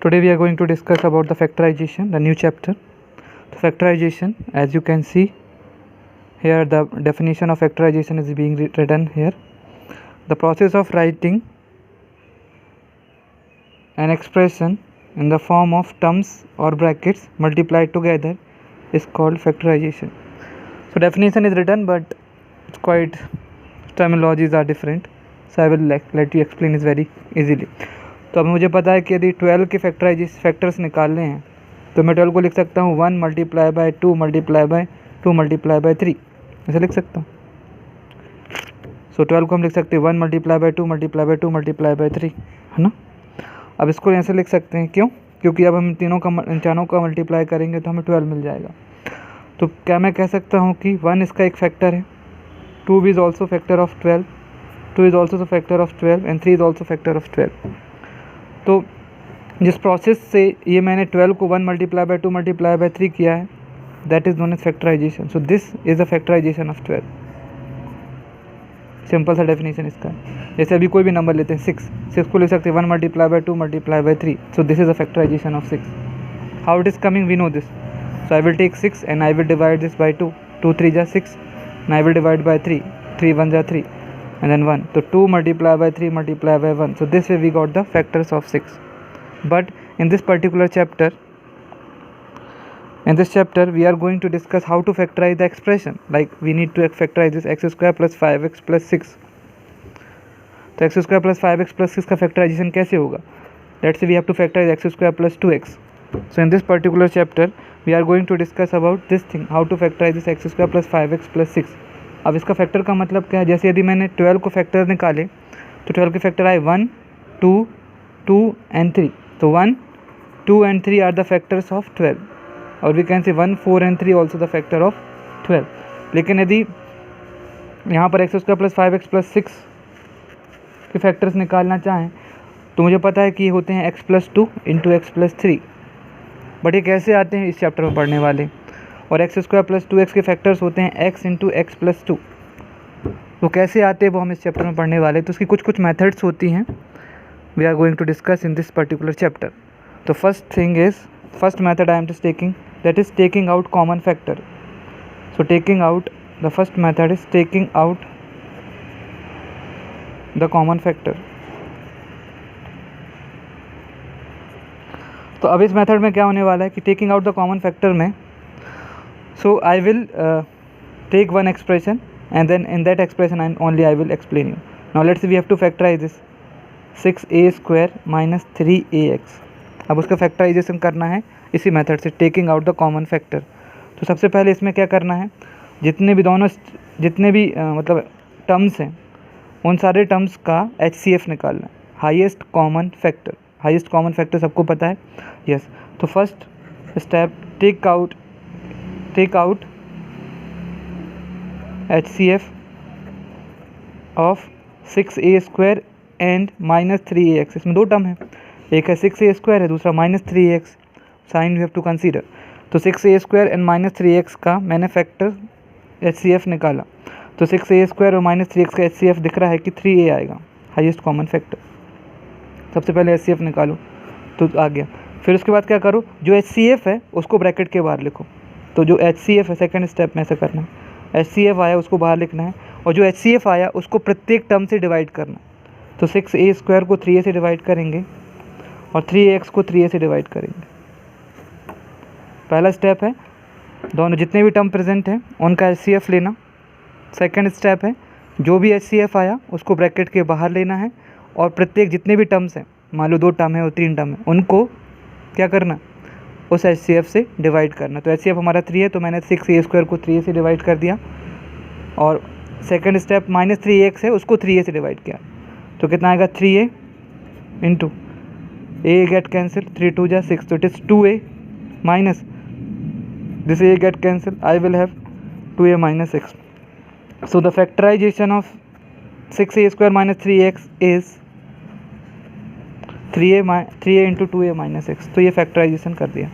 Today we are going to discuss about the factorization, the new chapter. The factorization, as you can see here, the definition of factorization is being written here. The process of writing an expression in the form of terms or brackets multiplied together is called factorization. So definition is written, but it's quite terminologies are different, so I will let you explain it very easily. तो अब मुझे पता है कि यदि 12 के factors निकालने हैं तो मैं 12 को लिख सकता हूँ 1 multiply by 2 multiply by 2 multiply by 3, ऐसे लिख सकता हूँ. सो 12 को हम लिख सकते हैं 1 multiply by 2 multiply by 2 multiply by 3, है ना. अब इसको ऐसे लिख सकते हैं, क्यों? क्योंकि अब हम इन चारों का मल्टीप्लाई करेंगे तो हमें 12 मिल जाएगा. तो क्या मैं कह सकता हूँ कि 1 इसका एक फैक्टर है, 2 is also factor of 12, 2 is also factor of 12 and 3 is also factor of 12. तो जिस प्रोसेस से ये मैंने 12 को 1 मल्टीप्लाई बाय 2 मल्टीप्लाई बाय 3 किया है, that is known as factorisation. So this is a factorisation of 12. Simple सा डेफिनेशन इसका. जैसे अभी कोई भी नंबर लेते हैं 6 को ले सकते हैं 1 multiply by 2 multiply by 3. So this is a factorisation of 6. How it is coming we know this. So I will take 6 and I will divide this by 2. 2 3 जा 6 and I will divide by 3. 3 1 ja 3 and then 1. So 2 multiply by 3 multiply by 1. So this way we got the factors of 6. But in this particular chapter, we are going to discuss how to factorize the expression. Like we need to factorize this x square plus 5x plus 6. तो x square plus 5x plus 6 का factorization कैसे होगा? Let's say we have to factorize x square plus 2x. So in this particular chapter we are going to discuss about this thing, how to factorize this x square plus 5x plus 6. अब इसका factor का मतलब क्या है? जैसे यदि मैंने 12 को फैक्टर निकाले तो 12 के फैक्टर आए 1 2 2 एंड 3. तो 1 2 and 3 are the factors of 12 और we can say 1 4 and 3 also the factor of 12. लेकिन यदि यहाँ पर x square plus 5x plus 6 के फैक्टर्स निकालना चाहें तो मुझे पता है कि ये होते हैं x plus 2 into x plus 3. But ये कैसे आते हैं इस चैप्टर में पढ़ने वाले. और एक्स स्क्वायर प्लस 2x के फैक्टर्स होते हैं x इंटू एक्स प्लस 2. तो कैसे आते हैं वो हम इस चैप्टर में पढ़ने वाले. तो उसकी कुछ मेथड्स होती हैं, we are going to discuss in this particular chapter. तो first method I am just taking, that is taking out common factor. So taking out, the first method is taking out the common factor. तो अब इस method में क्या होने वाला है कि taking out the common factor में, so I will take one expression and then in that expression only I will explain you. Now let's say we have to factorize this 6a square minus 3ax. अब उसका factorisation करना है इसी method से, taking out the common factor. तो सबसे पहले इसमें क्या करना है, जितने भी मतलब टर्म्स हैं उन सारे टर्म्स का HCF निकालना है, highest common factor. Highest common factor सबको पता है, यस. तो first step, take out HCF of 6a square and minus 3ax. इसमें दो टर्म है, एक है 6a स्क्वायर है, दूसरा minus 3ax. Sign you have to consider. तो 6a square and minus 3ax का मैंने फैक्टर HCF निकाला. तो 6a स्क्वायर और माइनस 3x का HCF दिख रहा है कि 3a आएगा, हाईएस्ट कॉमन फैक्टर. सबसे पहले HCF निकालो तो आ गया. फिर उसके बाद क्या करो, जो HCF है उसको ब्रैकेट के बाहर लिखो. तो जो HCF है सेकेंड स्टेप में ऐसा करना है, HCF आया उसको बाहर लिखना है और जो HCF आया उसको प्रत्येक टर्म से डिवाइड करना. तो 6a स्क्वायर को 3a से डिवाइड करेंगे और 3ax को 3a से डिवाइड करेंगे. पहला स्टेप है दोनों जितने भी टर्म प्रेजेंट हैं उनका HCF लेना. सेकंड स्टेप है जो भी HCF आया उसको ब्रैकेट के बाहर लेना है और प्रत्येक जितने भी टर्म्स हैं, मान लो 2 टर्म है और 3 टर्म है, उनको क्या करना, उस HCF से डिवाइड करना. तो HCF हमारा 3 है तो मैंने 6a स्क्वायर को 3a से डिवाइड कर दिया और सेकंड स्टेप माइनस 3ax है उसको 3a से डिवाइड किया. तो कितना आएगा, 3a into a get cancel, 3 2 जा 6. तो it is 2a minus this a get cancel, I will have 2a minus 6. So the factorisation of 6a square minus 3x is 3a into 2a minus 6. तो ये factorisation कर दिया.